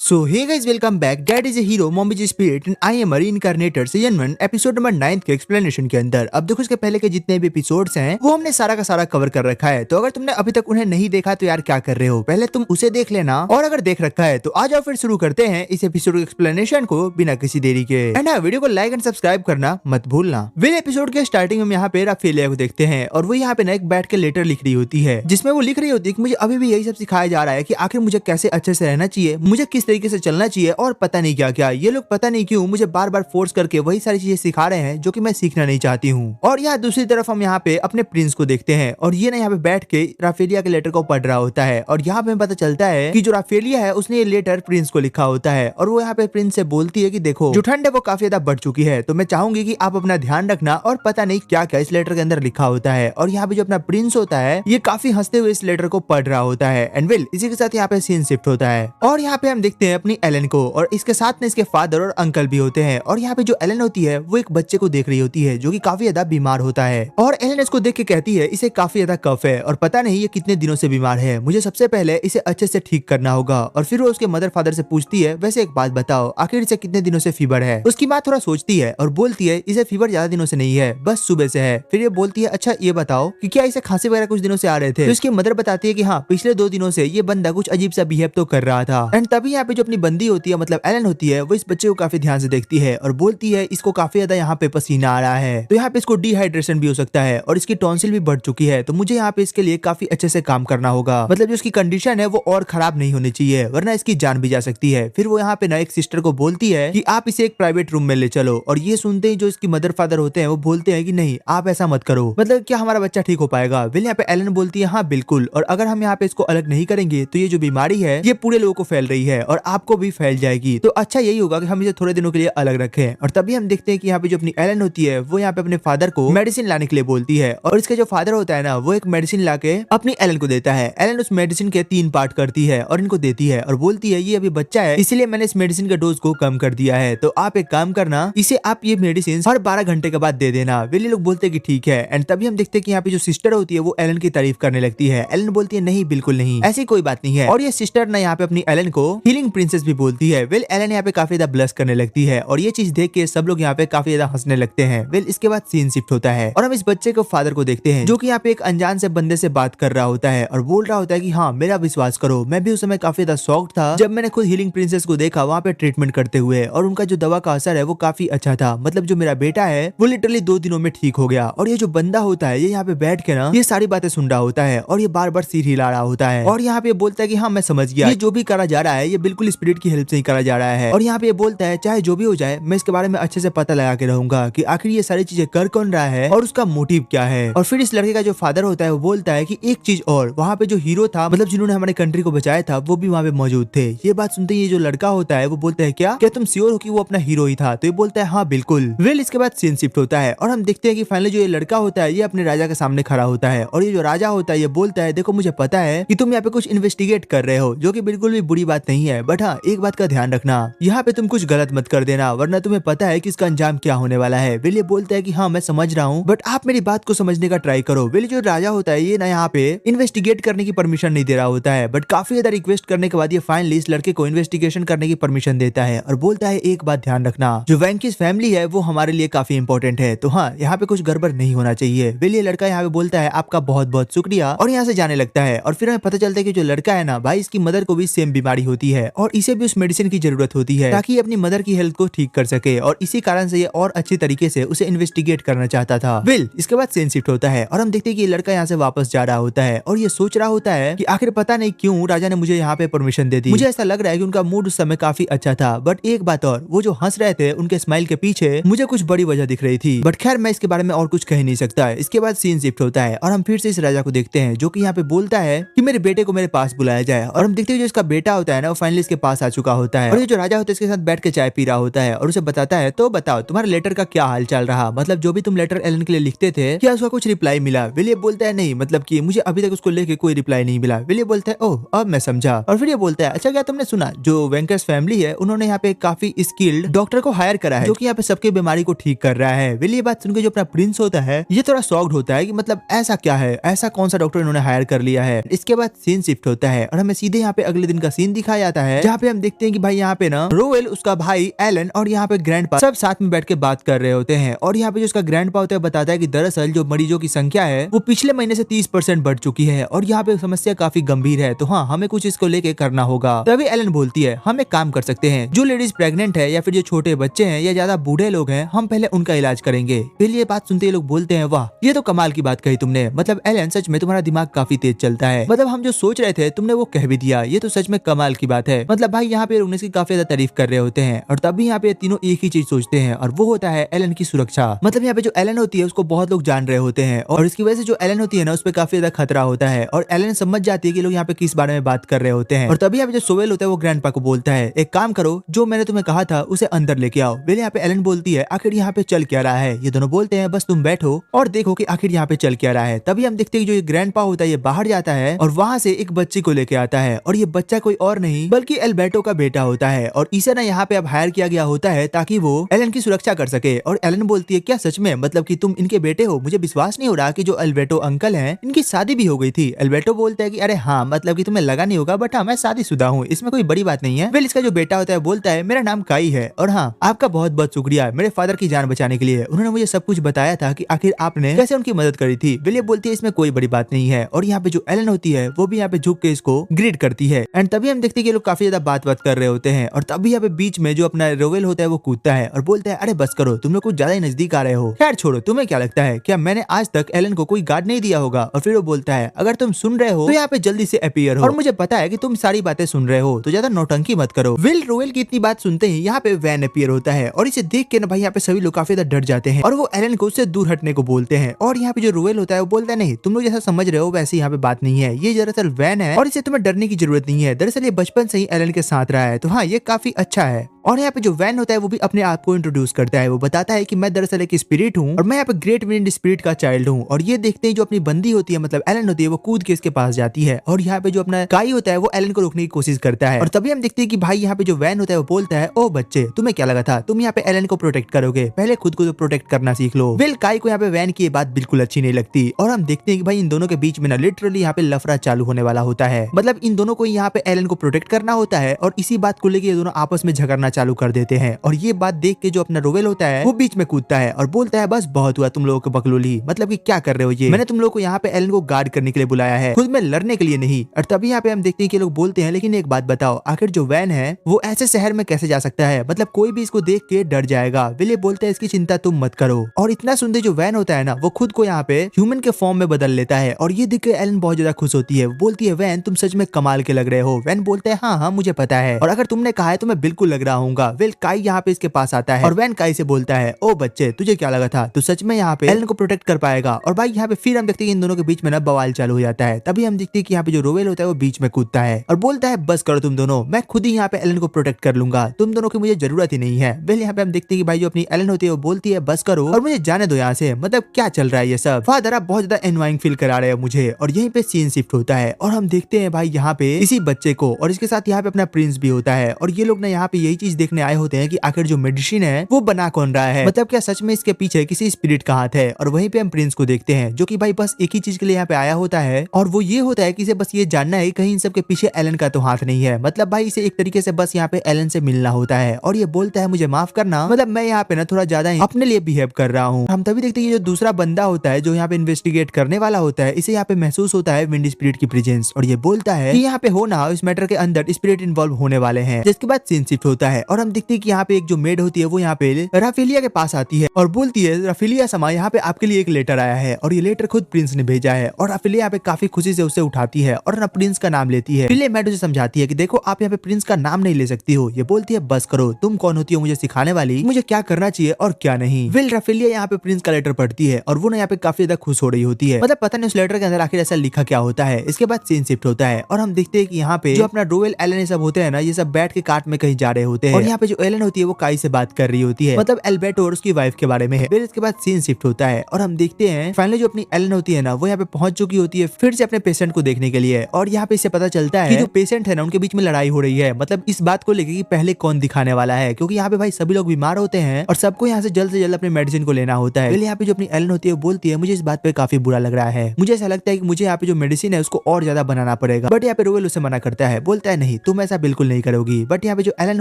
So hey guys, welcome back. Dad is a hero, mom is a spirit and I am a reincarnator season 1 episode number 9 के explanation के अंदर। अब देखो इसके पहले के जितने भी एपिसोड्स हैं वो हमने सारा का सारा कवर कर रखा है। तो अगर तुमने अभी तक उन्हें नहीं देखा तो यार क्या कर रहे हो, पहले तुम उसे देख लेना और अगर देख रखा है तो आ जाओ फिर शुरू करते हैं इस एपिसोड के एक्सप्लेनेशन को बिना किसी देरी के। एंड हाँ, वीडियो को लाइक एंड सब्सक्राइब करना मत भूलना। वेल एपिसोड के स्टार्टिंग में यहाँ पे राफेलिया को देखते हैं और वो यहाँ पे ना एक बैठ के लेटर लिख रही होती है जिसमें वो लिख रही होती है कि मुझे अभी भी यही सब सिखाया जा रहा है कि आखिर मुझे कैसे अच्छे से रहना चाहिए, मुझे किस तरीके से चलना चाहिए और पता नहीं क्या क्या। ये लोग पता नहीं क्यों मुझे बार बार फोर्स करके वही सारी चीजें सिखा रहे हैं जो कि मैं सीखना नहीं चाहती हूँ। और यहाँ दूसरी तरफ हम यहाँ पे अपने प्रिंस को देखते हैं और ये ना यहाँ पे बैठ के राफेलिया के लेटर को पढ़ रहा होता है और यहाँ पे हमें पता चलता है कि जो राफेलिया है उसने ये लेटर प्रिंस को लिखा होता है और वो यहाँ पे प्रिंस से बोलती है कि देखो जो ठंड है वो काफी ज्यादा बढ़ चुकी है तो मैं चाहूंगी कि आप अपना ध्यान रखना। और पता नहीं क्या क्या इस लेटर के अंदर लिखा होता है और यहाँ पे जो अपना प्रिंस होता है ये काफी हंसते हुए इस लेटर को पढ़ रहा होता है। एंड वेल इसी के साथ यहाँ पे सीन शिफ्ट होता है और यहाँ पे हम देखते हैं अपनी एलन को और इसके साथ में इसके फादर और अंकल भी होते हैं। और यहाँ पे जो एलन होती है वो एक बच्चे को देख रही होती है जो कि काफी ज्यादा बीमार होता है और एलन इसको देख के कहती है इसे काफी ज्यादा कफ है और पता नहीं ये कितने दिनों से बीमार है, मुझे सबसे पहले इसे अच्छे से ठीक करना होगा। और फिर वो उसके मदर फादर से पूछती है वैसे एक बात बताओ आखिर इसे कितने दिनों से फीवर है। उसकी माँ थोड़ा सोचती है और बोलती है इसे फीवर ज्यादा दिनों से नहीं है, बस सुबह से है। फिर ये बोलती है अच्छा ये बताओ कि क्या इसे खांसी वगैरह कुछ दिनों से आ रहे थे। तो इसकी मदर बताती है कि हाँ पिछले 2 दिनों से ये बंदा कुछ अजीब सा बिहेव तो कर रहा था। एंड तभी यहाँ पे जो अपनी बंदी होती है मतलब एलन होती है वो इस बच्चे को काफी ध्यान से देखती है और बोलती है इसको काफी ज्यादा यहाँ पे पसीना आ रहा है तो यहाँ पे इसको डिहाइड्रेशन भी हो सकता है और इसकी टॉन्सिल भी बढ़ चुकी है तो मुझे यहाँ पे इसके लिए काफी अच्छे से काम करना होगा। मतलब जो इसकी कंडीशन है वो और खराब नहीं होनी चाहिए वरना इसकी जान भी जा सकती है। फिर वो यहाँ पे ना एक सिस्टर को बोलती है कि आप इसे एक प्राइवेट रूम में ले चलो और ये सुनते ही जो इसकी मदर फादर होते हैं वो बोलते हैं कि नहीं आप ऐसा मत करो, मतलब क्या हमारा बच्चा ठीक हो पाएगा। वेल यहाँ पे एलन बोलती है हाँ बिल्कुल, और अगर हम यहाँ पे इसको अलग नहीं करेंगे तो ये जो बीमारी है ये पूरे लोगों को फैल रही है और आपको भी फैल जाएगी, तो अच्छा यही होगा कि हम इसे थोड़े दिनों के लिए अलग रखें। और तभी हम देखते हैं कि यहाँ पे जो अपनी एलन होती है वो यहाँ पे अपने फादर को मेडिसिन लाने के लिए बोलती है और इसका जो फादर होता है ना वो एक मेडिसिन लाके अपनी एलन को देता है। एलन उस मेडिसिन के 3 पार्ट करती है और इनको देती है और बोलती है ये अभी बच्चा है इसलिए मैंने इस मेडिसिन के डोज को कम कर दिया है, तो आप एक काम करना इसे आप ये मेडिसिन हर 12 घंटे के बाद दे देना। वे लोग बोलते हैं कि ठीक है। एंड तभी हम देखते हैं कि यहाँ पे जो सिस्टर होती है वो एलन की तारीफ करने लगती है। एलन बोलती है नहीं बिल्कुल नहीं, ऐसी कोई बात नहीं है। और ये सिस्टर ना यहाँ पे अपनी एलन को हीलिंग प्रिंसेस भी बोलती है। वेल एलन यहाँ पे काफी ज्यादा ब्लश करने लगती है और ये चीज देख के सब लोग यहाँ पे काफी ज्यादा हंसने लगते हैं। वेल इसके बाद सीन शिफ्ट होता है और हम इस बच्चे को फादर को देखते हैं जो कि यहाँ पे एक अनजान से बंदे से बात कर रहा होता है और बोल रहा होता है कि हाँ मेरा विश्वास करो मैं भी उस समय काफी ज्यादा शॉक्ड था जब मैंने खुद हीलिंग प्रिंसेस को देखा वहाँ पे ट्रीटमेंट करते हुए और उनका जो दवा का असर है वो काफी अच्छा था। मतलब जो मेरा बेटा है वो लिटरली 2 दिनों में ठीक हो गया। और ये जो बंदा होता है ये यहाँ पे बैठ के ना ये सारी बातें सुन रहा होता है और ये बार बार सिर हिला रहा होता है और यहाँ पे बोलता है कि हाँ मैं समझ गया, ये जो भी करा जा रहा है ये बिल्कुल स्पिरिट की हेल्प से ही करा जा रहा है। और यहाँ पे बोलता है चाहे जो भी हो जाए मैं इसके बारे में अच्छे से पता लगा के रहूंगा कि आखिर ये सारी चीजें कर कौन रहा है और उसका मोटिव क्या है। और फिर इस लड़के का जो फादर होता है वो बोलता है कि एक चीज और, वहाँ पे जो हीरो था मतलब जिन्होंने हमारे कंट्री को बचाया था वो भी वहाँ पे मौजूद थे। ये बात सुनते ही जो लड़का होता है वो बोलता है क्या तुम श्योर हो कि वो अपना हीरो ही था। तो ये बोलता है हाँ बिल्कुल। वेल इसके बाद सीन शिफ्ट होता है और हम देखते हैं कि फाइनली जो ये लड़का होता है ये अपने राजा के सामने खड़ा होता है और ये जो राजा होता है ये बोलता है देखो मुझे पता है कि तुम यहाँ पे कुछ इन्वेस्टिगेट कर रहे हो जो कि बिल्कुल भी बुरी बात नहीं है, बट हाँ एक बात का ध्यान रखना यहाँ पे तुम कुछ गलत मत कर देना वरना तुम्हें पता है कि इसका अंजाम क्या होने वाला है। वेल ये बोलता है कि हाँ मैं समझ रहा हूँ बट आप मेरी बात को समझने का ट्राई करो। वेल जो राजा होता है ये ना यहाँ पे इन्वेस्टिगेट करने की परमिशन नहीं दे रहा होता है बट काफी ज्यादा रिक्वेस्ट करने के बाद ये फाइनली इस लड़के को इन्वेस्टिगेशन करने की परमिशन देता है और बोलता है एक बात ध्यान रखना जो वैंकिस फैमिली है वो हमारे लिए काफी इंपॉर्टेंट है, तो हाँ यहाँ पे कुछ गड़बड़ नहीं होना चाहिए। वेल ये लड़का यहाँ पे बोलता है आपका बहुत बहुत शुक्रिया और यहाँ से जाने लगता है। और फिर हमें पता चलता है कि जो लड़का है ना भाई इसकी मदर को भी सेम बीमारी होती है और इसे भी उस मेडिसिन की जरूरत होती है ताकि अपनी मदर की हेल्थ को ठीक कर सके और इसी कारण से ये और अच्छी तरीके से उसे इन्वेस्टिगेट करना चाहता था। वेल इसके बाद सीन शिफ्ट होता है और हम देखते हैं कि ये लड़का यहाँ से वापस जा रहा होता है और ये सोच रहा होता है कि आखिर पता नहीं क्यों राजा ने मुझे यहाँ पे परमिशन दे दी। मुझे ऐसा लग रहा है कि उनका मूड उस समय काफी अच्छा था बट एक बात और, वो जो हंस रहे थे उनके स्माइल के पीछे मुझे कुछ बड़ी वजह दिख रही थी बट खैर मैं इसके बारे में और कुछ कह नहीं सकता है। इसके बाद सीन शिफ्ट होता है और हम फिर से इस राजा को देखते हैं जो कि यहाँ पे बोलता है कि मेरे बेटे को मेरे पास बुलाया जाए और हम देखते हैं जो इसका बेटा होता है ना वो फाइनली इसके पास आ चुका होता है और ये जो राजा होता है इसके साथ बैठ के चाय पी रहा होता है और उसे बताता है तो बताओ तुम्हारे लेटर का क्या हाल चल रहा, मतलब जो भी तुम लेटर एलन के लिए लिखते थे क्या उसका कुछ रिप्लाई मिला। विलियम बोलता है नहीं, मतलब कि मुझे अभी तक उसको लेके कोई रिप्लाई नहीं मिला। विलियम बोलता है ओह अब मैं समझा। और फिर ये बोलता है अच्छा क्या तुमने सुना जो वेंकस फैमिली है उन्होंने यहाँ पे काफी स्किल्ड डॉक्टर को हायर करा है जो कि यहाँ पे सबकी बीमारी को ठीक कर रहा है। विलियम ये बात सुनकर जो अपना प्रिंस होता है ये थोड़ा शॉक्ड होता है कि मतलब ऐसा क्या है, ऐसा कौन सा डॉक्टर इन्होंने हायर कर लिया है। इसके बाद सीन शिफ्ट होता है और हमें सीधे यहाँ पे अगले दिन का सीन दिखाया जाता है, जहाँ पे हम देखते हैं कि भाई यहाँ पे ना रोवेल, उसका भाई एलन और यहाँ पे ग्रैंडपा सब साथ में बैठ के बात कर रहे होते हैं। और यहाँ पे जो उसका ग्रैंडपा होता है बताता है कि दरअसल जो मरीजों की संख्या है वो पिछले महीने से 30% बढ़ चुकी है और यहाँ पे समस्या काफी गंभीर है, तो हाँ हमें कुछ इसको लेके करना होगा। तभी एलन बोलती है हम एक काम कर सकते हैं, जो लेडीज प्रेग्नेंट है या फिर जो छोटे बच्चे हैं या ज्यादा बूढ़े लोग हैं, हम पहले उनका इलाज करेंगे। फिर ये बात सुनते ही लोग बोलते हैं वाह ये तो कमाल की बात कही तुमने, मतलब एलन सच में तुम्हारा दिमाग काफी तेज चलता है, मतलब हम जो सोच रहे थे तुमने वो कह भी दिया, ये तो सच में कमाल की बात है। मतलब भाई यहाँ पे लोग इसकी काफी ज्यादा तारीफ कर रहे होते हैं और तभी यहाँ पे तीनों एक ही चीज सोचते हैं और वो होता है एलन की सुरक्षा। मतलब यहाँ पे जो एलन होती है उसको बहुत लोग जान रहे होते हैं और इसकी वजह से जो एलन होती है ना उस पर काफी ज्यादा खतरा होता है और एलन समझ जाती है कि लोग यहाँ पे किस बारे में बात कर रहे होते हैं। और तभी यहाँ पे जो सोवेल होता है वो ग्रैंडपा को बोलता है एक काम करो, जो मैंने तुम्हें कहा था उसे अंदर लेके आओ। वेल यहाँ पे एलन बोलती है आखिर यहाँ पे चल क्या रहा है, ये दोनों बोलते हैं बस तुम बैठो और देखो कि आखिर यहाँ पे चल क्या रहा है। तभी हम देखते हैं कि जो ये ग्रैंडपा होता है ये बाहर जाता है और वहां से एक बच्ची को लेके आता है और ये बच्चा कोई और नहीं बल्कि एल्बर्टो का बेटा होता है और इसे ना यहाँ पे अब हायर किया गया होता है ताकि वो एलन की सुरक्षा कर सके। और एलन बोलती है क्या सच में, मतलब कि तुम इनके बेटे हो, मुझे विश्वास नहीं हो रहा कि जो एल्बर्टो अंकल हैं इनकी शादी भी हो गई थी। एल्बर्टो बोलता है कि अरे हाँ मतलब कि तुम्हें लगा नहीं होगा बट हाँ मैं शादीशुदा हूँ, इसमें कोई बड़ी बात नहीं है। वेल इसका जो बेटा होता है बोलता है मेरा नाम काई है और हाँ आपका बहुत बहुत शुक्रिया मेरे फादर की जान बचाने के लिए, उन्होंने मुझे सब कुछ बताया था कि आखिर आपने कैसे उनकी मदद करी थी। वेल ये बोलती है इसमें कोई बड़ी बात नहीं है और यहाँ पे जो एलन होती है वो भी यहाँ पे झुक के इसको ग्रीट करती है। एंड तभी हम देखते हैं कि लोग काफी ज्यादा बात कर रहे होते हैं और तभी यहाँ पे बीच में जो अपना रोवेल होता है वो कूदता है और बोलता है अरे बस करो, तुम लोग कुछ ज्यादा ही नजदीक आ रहे हो। खैर छोड़ो, तुम्हें क्या लगता है क्या मैंने आज तक एलन को कोई गार्ड नहीं दिया होगा? और फिर वो बोलता है अगर तुम सुन रहे हो तो यहाँ पे जल्दी से अपीयर हो और मुझे पता है कि तुम सारी बातें सुन रहे हो तो ज्यादा नौटंकी मत करो। विल रोवेल की इतनी बात सुनते ही यहाँ पे वैन अपीयर होता है और इसे देख के ना भाई यहाँ पे सभी लोग काफी ज्यादा डर जाते हैं और वो एलन को उससे दूर हटने को बोलते हैं। और यहाँ पे जो रोवेल होता है वो बोलता है नहीं तुम लोग जैसा समझ रहे हो वैसे यहाँ पे बात नहीं है, ये दरअसल वैन है और इसे तुम्हें डरने की जरूरत नहीं है, दरअसल ये बचपन से ही एलन के साथ रहा है, तो हाँ ये काफी अच्छा है। और यहाँ पे जो वैन होता है वो भी अपने आप को इंट्रोड्यूस करता है, वो बताता है कि मैं दरअसल एक स्पिरिट हूँ और मैं यहाँ पे ग्रेट विंड स्पिरिट का चाइल्ड हूँ। और ये देखते हैं जो अपनी बंदी होती है मतलब एलन होती है वो कूद के इसके पास जाती है और यहाँ पे जो अपना काई होता है वो एलन को रोकने की कोशिश करता है। और तभी हम देखते हैं कि भाई यहाँ पे जो वैन होता है वो बोलता है ओ बच्चे तुम्हें क्या लगा था तुम यहाँ पे एलन को प्रोटेक्ट करोगे, पहले खुद को तो प्रोटेक्ट करना सीख लो। वेल काई को यहाँ पे वैन की ये बात बिल्कुल अच्छी नहीं लगती और हम देखते हैं कि भाई इन दोनों के बीच में ना लिटरली यहाँ पे लफड़ा चालू होने वाला होता है, मतलब इन दोनों को यहाँ पे एलन को प्रोटेक्ट करना होता है और इसी बात को लेकर ये दोनों आपस में झगड़ना चालू कर देते हैं। और ये बात देख के जो अपना रोवेल होता है वो बीच में कूदता है और बोलता है बस बहुत हुआ तुम लोगों को बकलोली, मतलब कि क्या कर रहे हो ये, मैंने तुम लोगों को यहाँ पे एलन को गार्ड करने के लिए बुलाया है, खुद में लड़ने के लिए नहीं। और तभी यहाँ पे हम देखते हैं कि लोग बोलते हैं लेकिन एक बात बताओ आखिर जो वैन है वो ऐसे शहर में कैसे जा सकता है, मतलब कोई भी इसको देख के डर जाएगा। विले बोलता है इसकी चिंता तुम मत करो। और इतना सुनते जो वैन होता है ना वो खुद को यहाँ पे ह्यूमन के फॉर्म में बदल लेता है और ये देख के एलन बहुत ज्यादा खुश होती है, बोलती है वैन तुम सच में कमाल के लग रहे हो। वैन बोलता है हाँ हाँ मुझे पता है और अगर तुमने कहा है तो मैं बिल्कुल लग रहा हूँ। वेल काई यहाँ पे इसके पास आता है और वैन काई से बोलता है ओ बच्चे तुझे क्या लगा था, तू सच में यहाँ पे एलन को प्रोटेक्ट कर पाएगा। और भाई यहाँ पे फिर हम देखते हैं इन दोनों के बीच में ना बवाल चालू हो जाता है। तभी हम देखते हैं कि यहाँ पे जो रोवेल होता है वो बीच में कूदता है और बोलता है बस करो तुम दोनों, मैं खुद ही यहाँ पे एलन को प्रोटेक्ट कर लूंगा, तुम दोनों की मुझे जरूरत ही नहीं है। वेल यहाँ पे हम देखते हैं कि भाई जो अपनी एलन होती है वो बोलती है बस करो और मुझे जाने दो यहाँ से, मतलब क्या चल रहा है ये सब, फादर आप बहुत ज्यादा एनवाइंग फील करा रहे हो मुझे। और यहीं पे सीन शिफ्ट होता है और हम देखते हैं भाई यहाँ पे इसी बच्चे को और इसके साथ यहाँ पे अपना प्रिंस भी होता है और ये लोग ना यहाँ पे यही चीज देखने आए होते हैं कि आखिर जो मेडिसिन है वो बना कौन रहा है, मतलब क्या सच में इसके पीछे किसी स्पिरिट का हाथ है। और वहीं पे हम प्रिंस को देखते हैं जो कि भाई बस एक ही चीज के लिए यहाँ पे आया होता है और वो ये होता है कि इसे बस ये जानना है कहीं इन सब के पीछे एलन का तो हाथ नहीं है, मतलब भाई इसे एक तरीके से बस यहाँ पे एलन से मिलना होता है। और ये बोलता है मुझे माफ करना, मतलब मैं यहाँ पे ना थोड़ा ज्यादा ही अपने लिए बिहेव कर रहा हूँ। हम तभी देखते हैं जो दूसरा बंदा होता है जो यहाँ पे इन्वेस्टिगेट करने वाला होता है, इसे यहाँ पे महसूस होता है विंड स्पिरिट की प्रेजेंस और ये बोलता है कि यहाँ पे हो ना इस मैटर के अंदर स्पिरिट इन्वॉल्व होने वाले हैं। जिसके बाद सीन शिफ्ट होता है और हम देखते हैं कि यहाँ पे एक जो मेड होती है वो यहाँ पे राफेलिया के पास आती है और बोलती है राफेलिया समा यहाँ पे आपके लिए एक लेटर आया है और ये लेटर खुद प्रिंस ने भेजा है। और राफेलिया यहाँ पे काफी खुशी से उसे उठाती है और ना प्रिंस का नाम लेती है। फिर मैड उसे समझाती है कि देखो आप यहाँ पे प्रिंस का नाम नहीं ले सकती हो। ये बोलती है बस करो, तुम कौन होती हो मुझे सिखाने वाली, मुझे क्या करना चाहिए और क्या नहीं। विल राफेलिया यहाँ पे प्रिंस का लेटर पढ़ती है और वो ना यहाँ पे काफी ज्यादा खुश हो रही होती है, मतलब पता नहीं उस लेटर के अंदर आखिर ऐसा लिखा क्या होता है। इसके बाद सीन शिफ्ट होता है और हम देखते हैं कि यहाँ पे जो अपना रोवेल एलन सब होते हैं ना ये सब बैठ के काट में कहीं जा रहे होते हैं और यहाँ पे जो एलन होती है वो काई से बात कर रही होती है, मतलब एल्बर्टो और उसकी वाइफ के बारे में है। फिर इसके बाद सीन शिफ्ट होता है और हम देखते हैं फाइनली जो अपनी एलन होती है ना वो यहाँ पे पहुंच चुकी होती है फिर से अपने पेशेंट को देखने के लिए। और यहाँ पे इससे पता चलता है कि जो पेशेंट है ना उनके बीच में लड़ाई हो रही है, मतलब इस बात को लेकर कि पहले कौन दिखाने वाला है, क्योंकि यहाँ पे भाई सभी लोग बीमार होते हैं और सबको यहाँ से जल्द अपने मेडिसिन को लेना होता है। पहले यहाँ पे जो अपनी एलन होती है वो बोलती है मुझे इस बात पे काफी बुरा लग रहा है, मुझे ऐसा लगता है कि मुझे यहाँ पे जो मेडिसिन है उसको और ज्यादा बनाना पड़ेगा। बट यहाँ पे रोवेल उसे मना करता है, बोलता है नहीं तुम ऐसा बिल्कुल नहीं करोगी। बट यहाँ पे जो एलन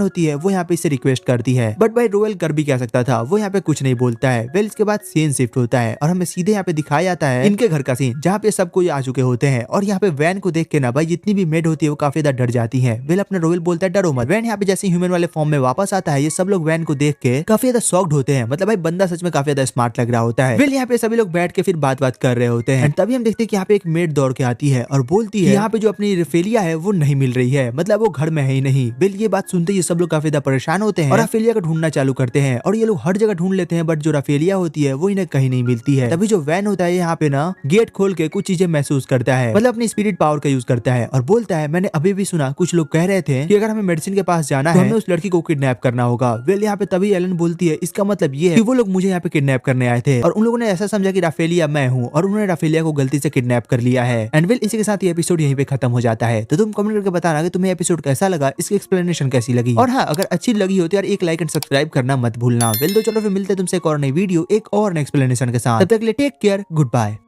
होती है वो यहाँ पे इससे रिक्वेस्ट करती है, बट भाई रोवेल कर भी क्या सकता था, वो यहाँ पे कुछ नहीं बोलता है। वेल इसके बाद सीन शिफ्ट होता है और हमें सीधे यहाँ पे दिखाया जाता है इनके घर का सीन जहाँ पे सब कोई आ चुके होते हैं। और यहाँ पे वैन को देख के ना भाई जितनी भी मेड होती है वो काफी ज्यादा डर जाती है। वेल अपना रोवेल बोलता है डरो मत। वैन यहाँ पे जैसे ह्यूमन वाले फॉर्म में वापस आता है ये सब लोग वैन को देख के काफी ज्यादा शॉक्ड होते हैं, मतलब भाई बंदा सच में काफी ज्यादा स्मार्ट लग रहा होता है। वेल यहाँ पे सभी लोग बैठ के फिर बात कर रहे होते हैं। तभी हम देखते हैं कि यहाँ पे एक मेड दौड़ के आती है और बोलती है यहाँ पे जो अपनी रेफेलिया है वो नहीं मिल रही है, मतलब वो घर में है ही नहीं। वेल ये बात सुनते ही सब लोग काफी ज्यादा परेशान होते हैं और राफेलिया को ढूंढना चालू करते हैं और ये लोग हर जगह ढूंढ लेते हैं, बट जो राफेलिया होती है वो इन्हें कहीं नहीं मिलती है। तभी जो वैन होता है यहाँ पे ना गेट खोल के कुछ चीजें महसूस करता है, मतलब अपनी स्पिरिट पावर का यूज करता है और बोलता है मैंने अभी भी सुना कुछ लोग कह रहे थे कि अगर हमें मेडिसिन के पास जाना है तो हमें उस लड़की को किडनैप करना होगा। वेल यहाँ पे तभी एलन बोलती है इसका मतलब ये है कि वो लोग मुझे यहाँ पे किडनैप करने आए थे और उन लोगों ने ऐसा समझा कि राफेलिया मैं हूँ और उन्होंने राफेलिया को गलती से किडनैप कर लिया है। एंड वेल इसी के साथ ये एपिसोड यहीं पे खत्म हो जाता है। तो तुम कमेंट करके बताना कि तुम्हें एपिसोड कैसा लगा, इसकी एक्सप्लेनेशन कैसी लगी, और हाँ अगर अच्छी लगी हो तो यार एक लाइक एंड सब्सक्राइब करना मत भूलना। वेल तो चलो फिर मिलते हैं तुमसे एक और नई वीडियो एक और एक्सप्लेनेशन के साथ। तब तक के लिए टेक केयर, गुड बाय।